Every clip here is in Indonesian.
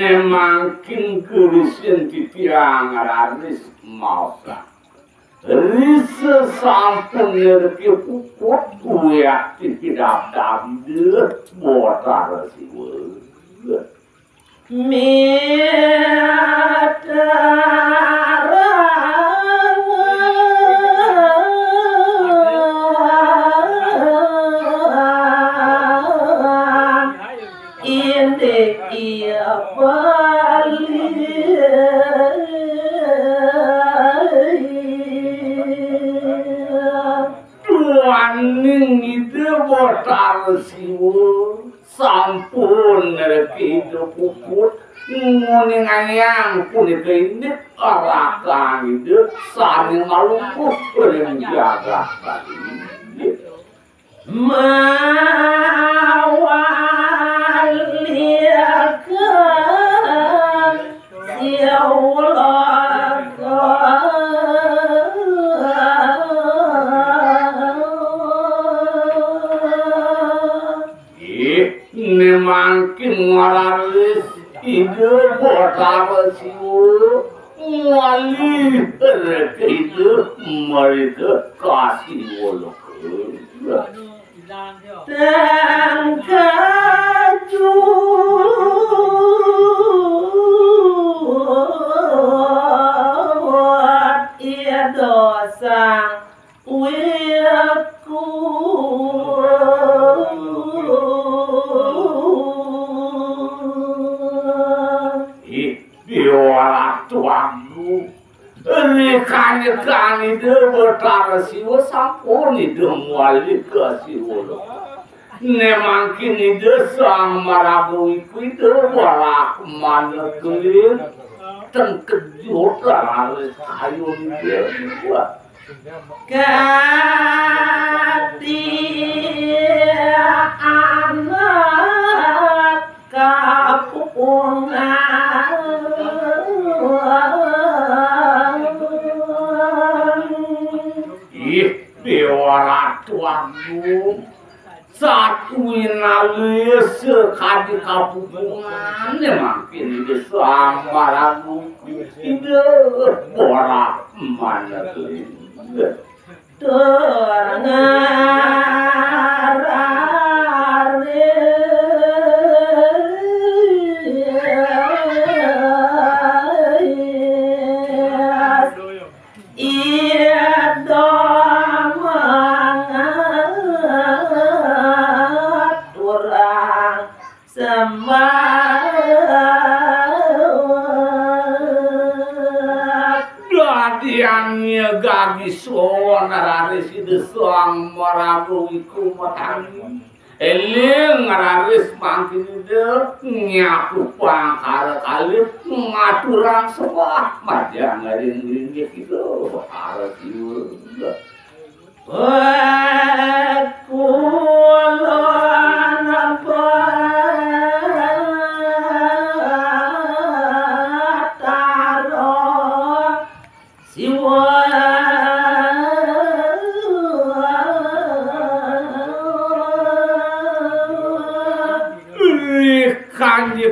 Nemakin kerusian titiang raris mausa. Risa sampun nerki puput kuya tidak damdir botar siwa. Tuaning itu botar siwa sampun nerki puput nguning ayang kulit ini arakan itu saling malumpuh menjaga mawaliakan ya Allah ini makin ngaralis ide botar siwa wali itu mereka kasih walau dan kajuat ia dosa wiku biara tuanmu rekan-rekan itu botar siwa sampun itu wali kasiwa nemakin itu sang marabu itu warak mana kelin tengkejut harus kayu dia buat kadia anak kapungan biara tuanmu satu inalis sekali kapungan makin ini sama lagu itu borak mana kelin yang gagi suara raris itu suang marabu iku matang eling raris makin itu nyapu pangkar kali ngaturan semua majang ngaring gitu harus itu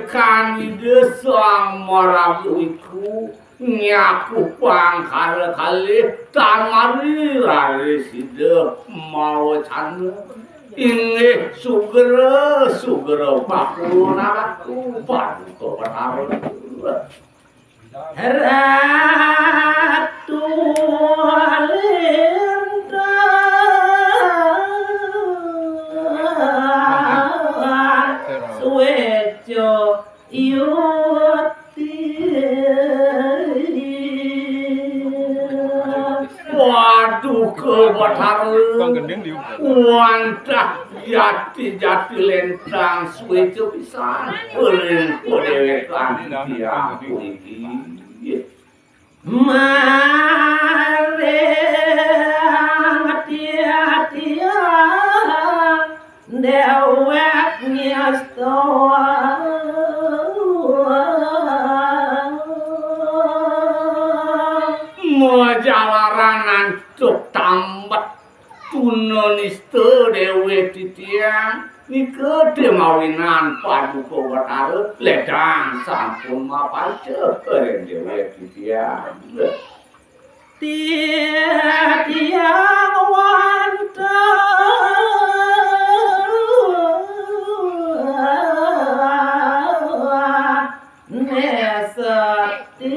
kanji desang marabu iku nyaku pangkal kali tamari laris ide mau canu ini sugera pakuna aku bantu penawar ratu alinda suwejo yuti paduka Bathara wantah jati-jati lentang suwe pisan eureun podewekan tiang iki mare hati-hati dewek nyastoa jalaran cuk tambet tunonista dewe titiang nikede mawinan paduka Bathara ledang sampun mapace dewe titiang tiang wonten nesati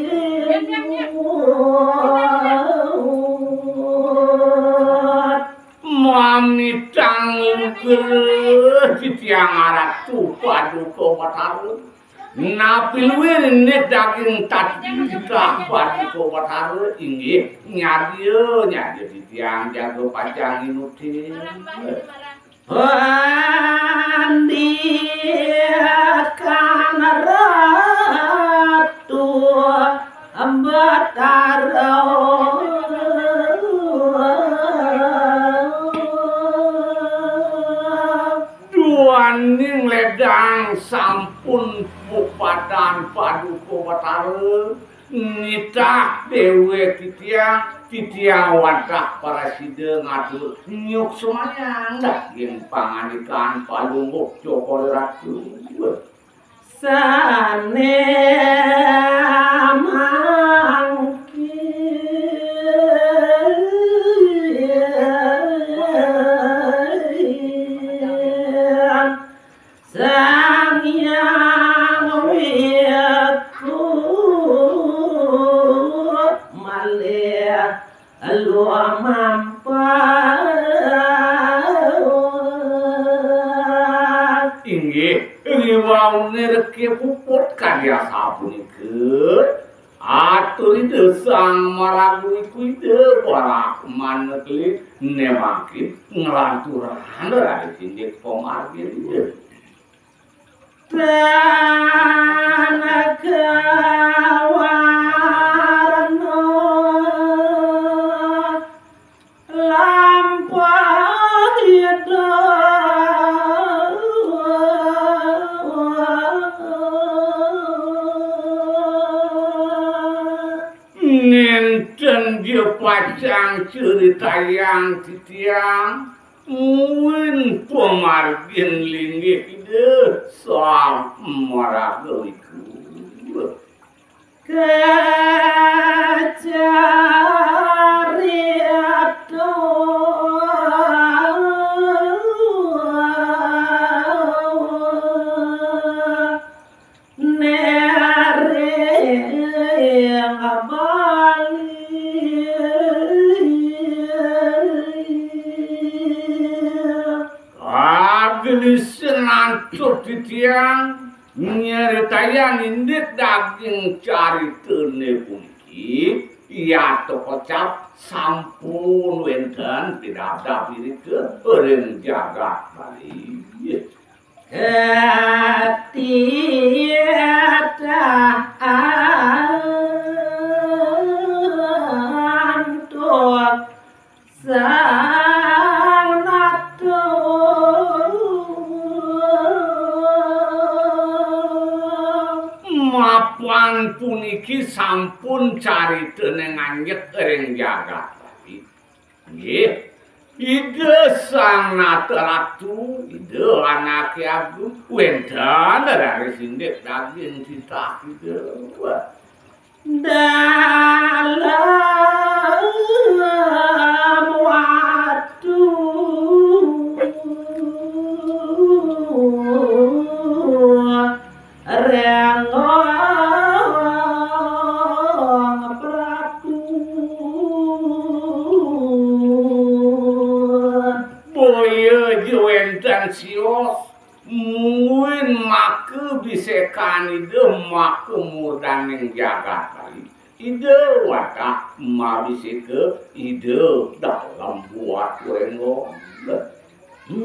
Mamitang lungker titiang aratu paduka Bathara napil wirine daging tatika paduka Bathara inggih nyadya titiang jago pajang inuti pandiakan ratu Bathara duaning ledang sampun pupadan paduka Bathara nitah dewe titiang wadah para sida ngatur nyuk semayang ing panganikan palungguh Joko Ratu sane sang yang wiyaku malih luar mampat inggih riwaune reki puput karya sapunika atur ide sang maragu iku ide para manekli nemaki nglanturan dari sindik pomargi Tanagawarno lampah yeda ngenten dia pacang cerita yang titiang Muin pemargin linggih ide sang maraga iku kacari ado nere ngabali senancut titiang nyeritayang indit daging caritane puniki ya kocap sampun wenten pidada pirikeun eureun jagat bali tiada antuk sang nado mapan puniki sampun caritane nganjek ring jagat bali nggih ide sang ratu ide anake agung wenten dari sindik daging cinta ide dalam waktu rengong Prabu boyo wenten sios mungkin make bisekani de make murdaning jagat bali ide wadah mabisi ke ide dalam buat rengo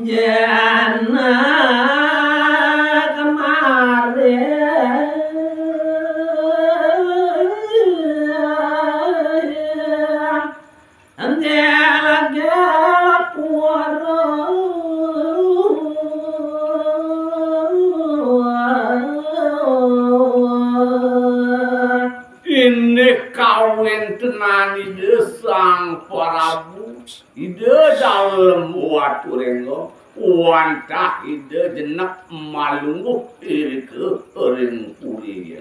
jana kemarin gela puara ini kawin tenan ide sang Prabu ide dalam buat rengo wantah ide jenak malungguh iri ke ring uri ya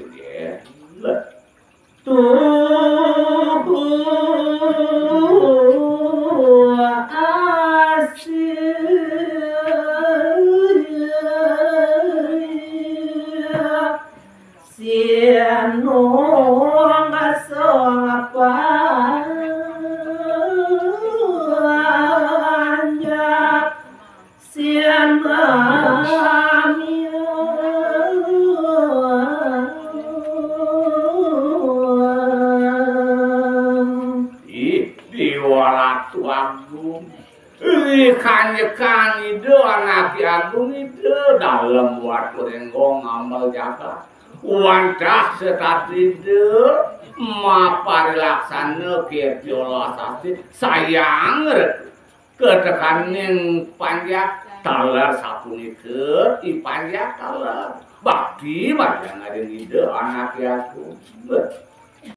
kanyekan ide anak agung ide dalam waktu renggong ngamal jaga wantah setat ide mapari laksana kepiola sasti sayang ketekaning panjak talar sapuni ke ipanjak talar bakti macam ada ide anak agung